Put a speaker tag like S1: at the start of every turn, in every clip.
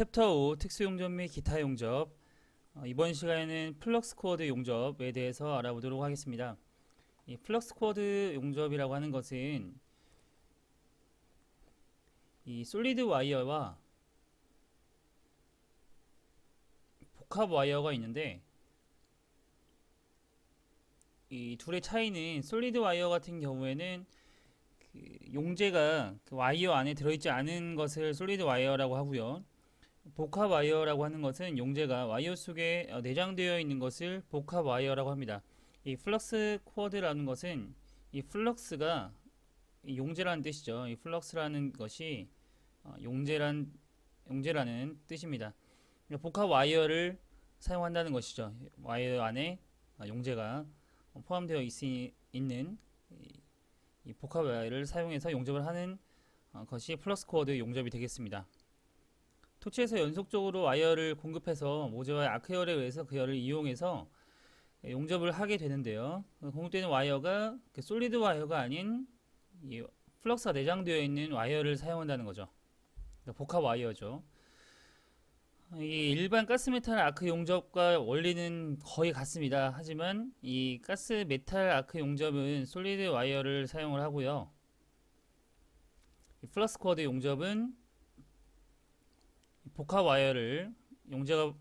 S1: 챕터 5 특수용접 및 기타 용접. 이번 시간에는 플럭스 코어드 용접에 대해서 알아보도록 하겠습니다. 이 플럭스 코어드 용접이라고 하는 것은 이 솔리드 와이어와 복합 와이어가 있는데, 이 둘의 차이는 솔리드 와이어 같은 경우에는 그 용재가 그 와이어 안에 들어있지 않은 것을 솔리드 와이어라고 하고요. 복합 와이어라고 하는 것은 용재가 와이어 속에 내장되어 있는 것을 복합 와이어라고 합니다. 이 플럭스 코어드라는 것은 이 플럭스가 용재라는 뜻이죠. 이 플럭스라는 것이 용재라는 뜻입니다. 그러니까 복합 와이어를 사용한다는 것이죠. 와이어 안에 용재가 포함되어 있는 이 복합 와이어를 사용해서 용접을 하는 것이 플럭스 코어드 용접이 되겠습니다. 토치에서 연속적으로 와이어를 공급해서 모재와 아크열에 의해서 그 열을 이용해서 용접을 하게 되는데요. 공급되는 와이어가 솔리드 와이어가 아닌 이 플럭스가 내장되어 있는 와이어를 사용한다는 거죠. 그러니까 복합 와이어죠. 이 일반 가스 메탈 아크 용접과 원리는 거의 같습니다. 하지만 이 가스 메탈 아크 용접은 솔리드 와이어를 사용을 하고요. 이 플럭스 코어드 용접은 복합 와이어를 용재가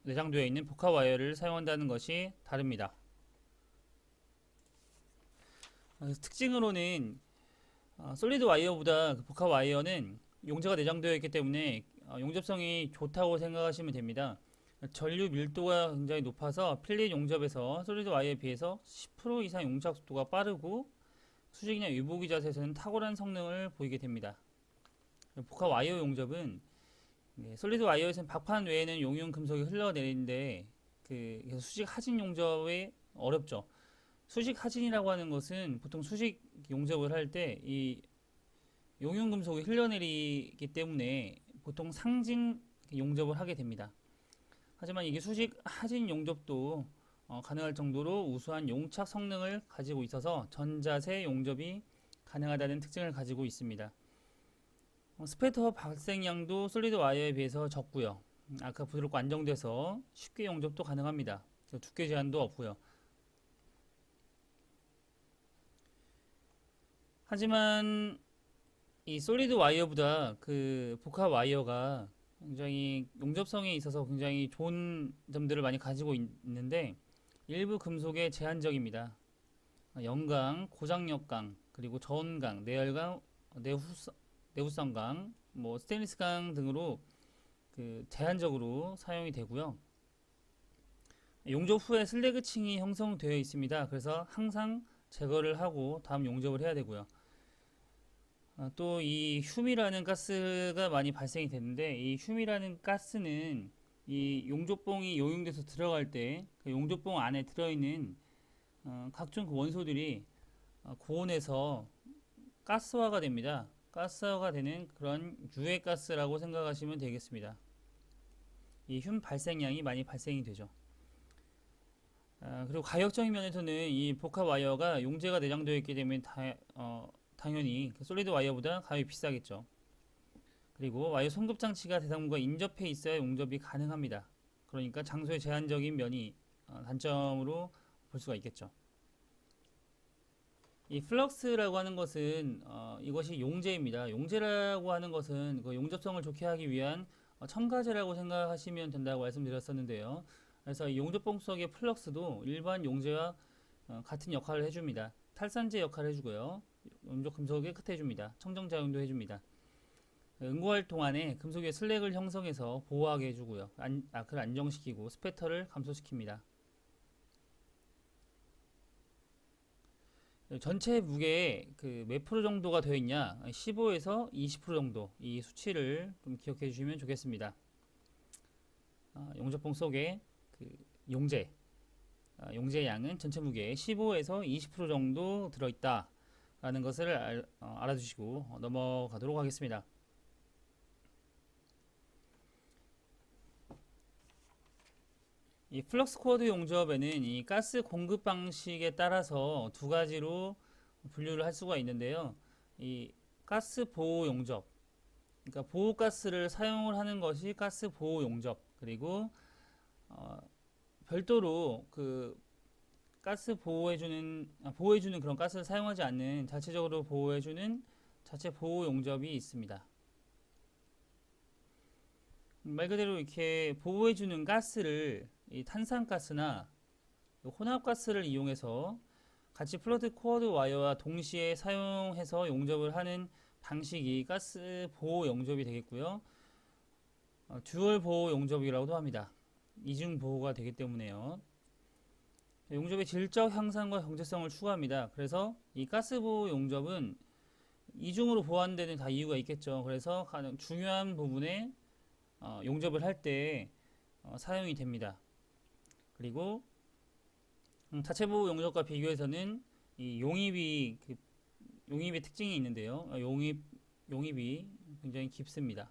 S1: 내장되어 있는 복합 와이어를 사용한다는 것이 다릅니다. 특징으로는 솔리드 와이어보다 복합 와이어는 용재가 내장되어 있기 때문에 용접성이 좋다고 생각하시면 됩니다. 전류 밀도가 굉장히 높아서 필릿 용접에서 솔리드 와이어에 비해서 10% 이상 용착 속도가 빠르고 수직이나 유보기 자세에서는 탁월한 성능을 보이게 됩니다. 복합 와이어 용접은 솔리드 와이어에서는 박판 외에는 용융 금속이 흘러내리는데 수직 하진 용접이 어렵죠. 수직 하진이라고 하는 것은 보통 수직 용접을 할 때 이 용융 금속이 흘러내리기 때문에 보통 상진 용접을 하게 됩니다. 하지만 이게 수직 하진 용접도 가능할 정도로 우수한 용착 성능을 가지고 있어서 전자세 용접이 가능하다는 특징을 가지고 있습니다. 스패터 발생량도 솔리드 와이어에 비해서 적고요. 아까 부드럽고 안정돼서 쉽게 용접도 가능합니다. 두께 제한도 없고요. 하지만 이 솔리드 와이어보다 그 복합 와이어가 굉장히 용접성에 있어서 굉장히 좋은 점들을 많이 가지고 있는데, 일부 금속에 제한적입니다. 연강, 고장력강, 그리고 저온강, 내열강, 내후성강, 스테인리스강 등으로 제한적으로 사용이 되고요. 용접 후에 슬래그층이 형성되어 있습니다. 그래서 항상 제거를 하고 다음 용접을 해야 되고요. 또 이 흉이라는 가스가 많이 발생이 되는데, 이 흉이라는 가스는 이 용접봉이 용융돼서 들어갈 때 그 용접봉 안에 들어있는 각종 그 원소들이 고온에서 가스화가 됩니다. 가스화가 되는 그런 유해가스라고 생각하시면 되겠습니다. 이 흉 발생량이 많이 발생이 되죠. 그리고 가격적인 면에서는 이 복합 와이어가 용재가 내장되어 있기 때문에 당연히 솔리드 와이어보다 가격이 비싸겠죠. 그리고 와이어 송급 장치가 대상부가 인접해 있어야 용접이 가능합니다. 그러니까 장소의 제한적인 면이 단점으로 볼 수가 있겠죠. 이 플럭스라고 하는 것은 이것이 용재입니다. 용재라고 하는 것은 그 용접성을 좋게 하기 위한 첨가제라고 생각하시면 된다고 말씀드렸었는데요. 그래서 이 용접봉 속의 플럭스도 일반 용재와 같은 역할을 해줍니다. 탈산제 역할을 해주고요. 용접 금속을 깨끗해줍니다. 청정작용도 해줍니다. 응고활동 안에 금속의 슬랙을 형성해서 보호하게 해주고요. 아크를 안정시키고 스패터를 감소시킵니다. 전체 무게의 몇 프로 정도가 되어 있냐, 15에서 20% 정도, 이 수치를 좀 기억해 주시면 좋겠습니다. 용접봉 속에 용재 양은 전체 무게의 15에서 20% 정도 들어있다 라는 것을 알아두시고 넘어가도록 하겠습니다. 이 플럭스 코어드 용접에는 이 가스 공급 방식에 따라서 두 가지로 분류를 할 수가 있는데요. 이 가스 보호 용접, 그러니까 보호가스를 사용을 하는 것이 가스 보호 용접. 그리고 어, 별도로 그 가스 보호해주는 그런 가스를 사용하지 않는 자체적으로 보호해주는 자체 보호 용접이 있습니다. 말 그대로 이렇게 보호해주는 가스를 이 탄산가스나 혼합가스를 이용해서 같이 플러드 코어드 와이어와 동시에 사용해서 용접을 하는 방식이 가스 보호 용접이 되겠고요. 듀얼 보호 용접이라고도 합니다. 이중 보호가 되기 때문에요. 용접의 질적 향상과 경제성을 추구합니다. 그래서 이 가스 보호 용접은 이중으로 보호하는 데는 다 이유가 있겠죠. 그래서 가장 중요한 부분에 용접을 할 때 사용이 됩니다. 그리고 자체 보호 용접과 비교해서는 이 용입의 특징이 있는데요. 용입이 굉장히 깊습니다.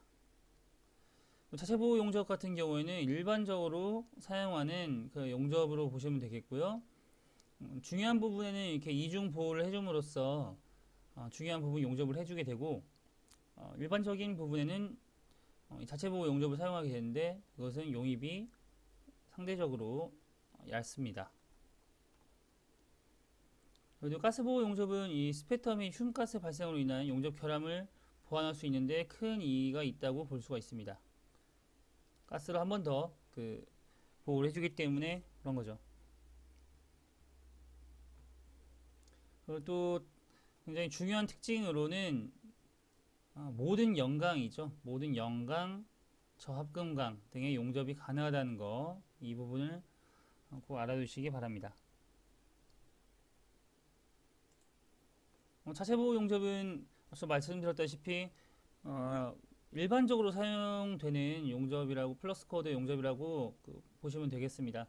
S1: 자체 보호 용접 같은 경우에는 일반적으로 사용하는 그 용접으로 보시면 되겠고요. 중요한 부분에는 이렇게 이중 보호를 해줌으로써 중요한 부분 용접을 해주게 되고, 일반적인 부분에는 자체 보호 용접을 사용하게 되는데 그것은 용입이 상대적으로 얇습니다. 그리고 가스 보호 용접은 이 스패터 및 흉가스 발생으로 인한 용접 결함을 보완할 수 있는데 큰 이의가 있다고 볼 수가 있습니다. 가스를 한 번 더 보호를 해주기 때문에 그런 거죠. 그리고 또 굉장히 중요한 특징으로는 모든 연강이죠. 모든 연강, 저합금강 등의 용접이 가능하다는 거, 이 부분을 꼭 알아두시기 바랍니다. 자체 보호 용접은 앞서 말씀드렸다시피 일반적으로 사용되는 용접이라고, 플러스 코어드 용접이라고 보시면 되겠습니다.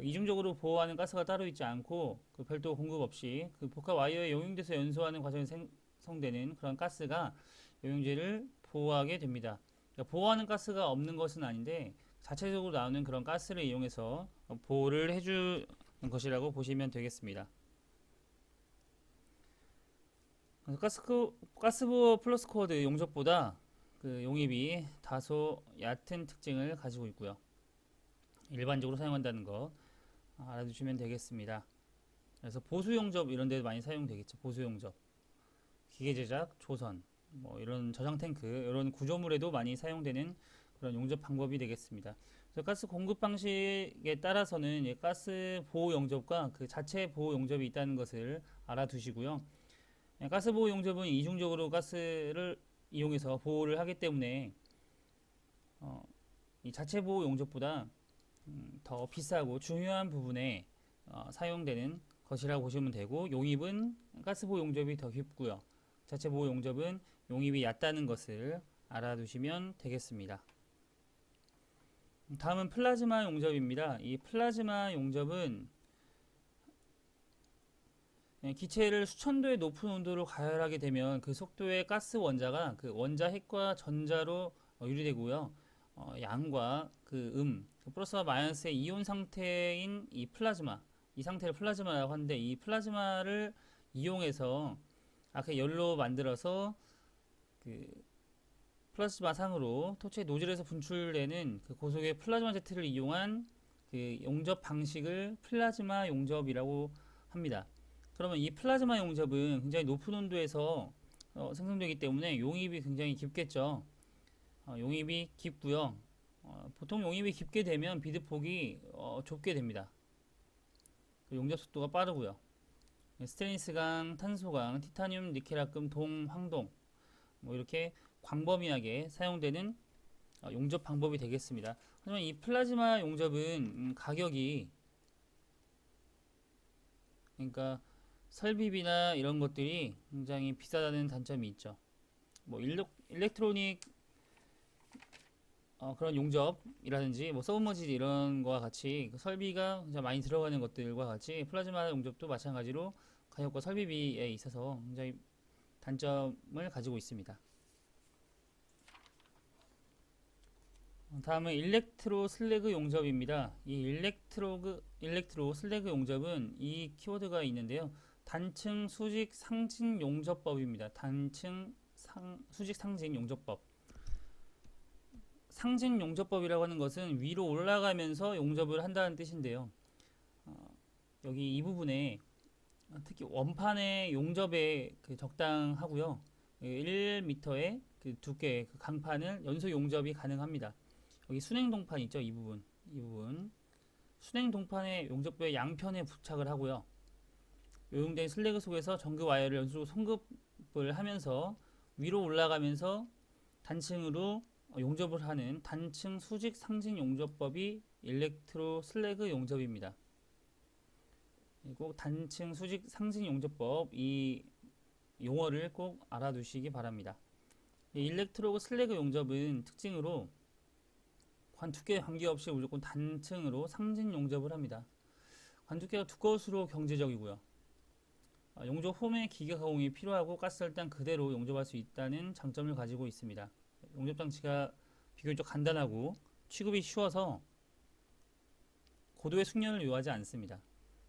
S1: 이중적으로 보호하는 가스가 따로 있지 않고 별도 공급 없이 복합 와이어에 용융돼서 연소하는 과정에서 생성되는 그런 가스가 용융재를 보호하게 됩니다. 그러니까 보호하는 가스가 없는 것은 아닌데 자체적으로 나오는 그런 가스를 이용해서 보호를 해주는 것이라고 보시면 되겠습니다. 가스보호 플러스 코어드 용접보다 용입이 다소 얕은 특징을 가지고 있고요. 일반적으로 사용한다는 거 알아두시면 되겠습니다. 그래서 보수 용접 이런 데 많이 사용되겠죠. 보수 용접, 기계 제작, 조선, 뭐 이런 저장 탱크 이런 구조물에도 많이 사용되는 그런 용접 방법이 되겠습니다. 그래서 가스 공급 방식에 따라서는 가스 보호 용접과 그 자체 보호 용접이 있다는 것을 알아두시고요. 가스 보호 용접은 이중적으로 가스를 이용해서 보호를 하기 때문에 이 자체 보호 용접보다 더 비싸고 중요한 부분에 사용되는 것이라고 보시면 되고, 용입은 가스 보호 용접이 더 깊고요. 자체 보호 용접은 용입이 얕다는 것을 알아두시면 되겠습니다. 다음은 플라즈마 용접입니다. 이 플라즈마 용접은 기체를 수천도의 높은 온도로 가열하게 되면 그 속도의 가스 원자가 그 원자 핵과 전자로 유리되고요. 양과 플러스와 마이너스의 이온 상태인 이 플라즈마, 이 상태를 플라즈마라고 하는데, 이 플라즈마를 이용해서 열로 만들어서 플라즈마 상으로 토치의 노즐에서 분출되는 고속의 플라즈마 제트를 이용한 용접 방식을 플라즈마 용접이라고 합니다. 그러면 이 플라즈마 용접은 굉장히 높은 온도에서 생성되기 때문에 용입이 굉장히 깊겠죠. 용입이 깊고요. 보통 용입이 깊게 되면 비드폭이 좁게 됩니다. 용접 속도가 빠르고요. 스테인리스강, 탄소강, 티타늄, 니켈합금, 동, 황동 뭐 이렇게 광범위하게 사용되는 용접 방법이 되겠습니다. 하지만 이 플라즈마 용접은 가격이, 그러니까 설비비나 이런 것들이 굉장히 비싸다는 단점이 있죠. 뭐 일렉트로닉 그런 용접이라든지 뭐 서브머지드 이런 거와 같이 설비가 굉장히 많이 들어가는 것들과 같이 플라즈마 용접도 마찬가지로 가격과 설비비에 있어서 굉장히 단점을 가지고 있습니다. 다음은 일렉트로 슬래그 용접입니다. 이 일렉트로 슬래그 용접은 이 키워드가 있는데요. 단층 수직 상징 용접법입니다. 단층 수직 상징 용접법. 상징 용접법이라고 하는 것은 위로 올라가면서 용접을 한다는 뜻인데요. 여기 이 부분에 특히 원판의 용접에 적당하고요. 1m의 그 두께 그 강판을 연소 용접이 가능합니다. 여기 순행 동판 있죠? 이 부분 순행 동판의 용접부의 양편에 부착을 하고요. 요용된 슬래그 속에서 전구 와이어를 연속으로 송급을 하면서 위로 올라가면서 단층으로 용접을 하는 단층 수직 상징 용접법이 일렉트로 슬래그 용접입니다. 그리고 단층 수직 상징 용접법 이 용어를 꼭 알아두시기 바랍니다. 일렉트로 슬래그 용접은 특징으로 관 두께에 관계없이 무조건 단층으로 상징 용접을 합니다. 관 두께가 두꺼울수록 경제적이고요. 용접 홈에 기계 가공이 필요하고 가스열단 그대로 용접할 수 있다는 장점을 가지고 있습니다. 용접 장치가 비교적 간단하고 취급이 쉬워서 고도의 숙련을 요하지 않습니다.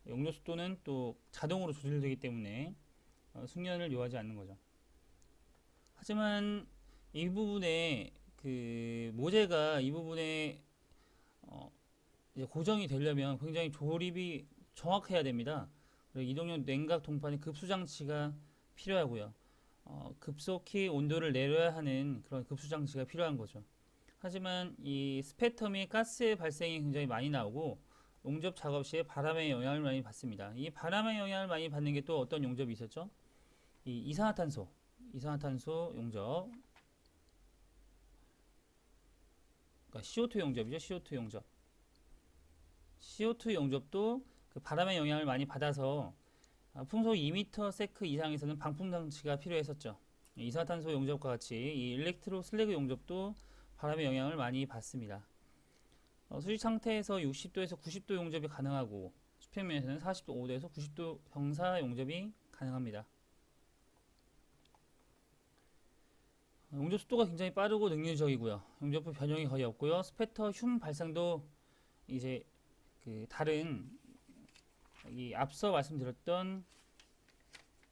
S1: 용접 속도는 또 자동으로 조절되기 때문에 숙련을 요하지 않는 거죠. 하지만 이 부분에 그 모재가 이 부분에 이제 고정이 되려면 굉장히 조립이 정확해야 됩니다. 이동용 냉각 동판의 급수 장치가 필요하고요. 급속히 온도를 내려야 하는 그런 급수 장치가 필요한 거죠. 하지만 이 스패터 및 가스의 발생이 굉장히 많이 나오고 용접 작업 시에 바람의 영향을 많이 받습니다. 이 바람의 영향을 많이 받는 게 또 어떤 용접이 있었죠? 이 이산화탄소 용접, 그러니까 CO2 용접이죠. CO2 용접. CO2 용접도 그 바람의 영향을 많이 받아서 풍속 2m/s 이상에서는 방풍 장치가 필요했었죠. 이산화탄소 용접과 같이 이 일렉트로 슬래그 용접도 바람의 영향을 많이 받습니다. 수직 상태에서 60도에서 90도 용접이 가능하고 수평면에서는 45도에서 90도 경사 용접이 가능합니다. 용접 속도가 굉장히 빠르고 능률적이고요. 용접부 변형이 거의 없고요. 스패터 흉 발생도 이제 그 다른 이 앞서 말씀드렸던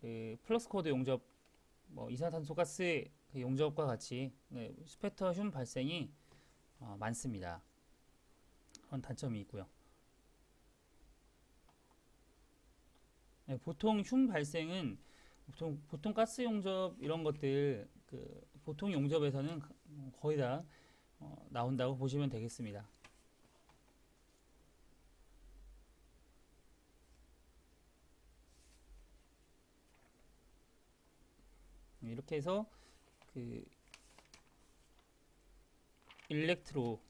S1: 그 플럭스 코드 용접, 이산화탄소 가스 그 용접과 같이 스패터 흉 발생이 많습니다. 그런 단점이 있고요. 보통 흉 발생은 보통 가스 용접 이런 것들 그 보통 용접에서는 거의 다 나온다고 보시면 되겠습니다. 이렇게 해서 그 일렉트로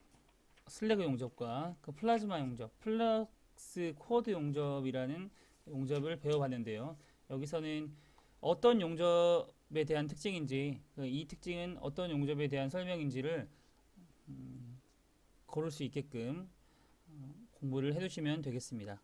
S1: 슬래그 용접과 그 플라즈마 용접, 플럭스 코드 용접이라는 용접을 배워봤는데요. 여기서는 어떤 용접에 대한 특징인지, 이 특징은 어떤 용접에 대한 설명인지를 고를 수 있게끔 공부를 해두시면 되겠습니다.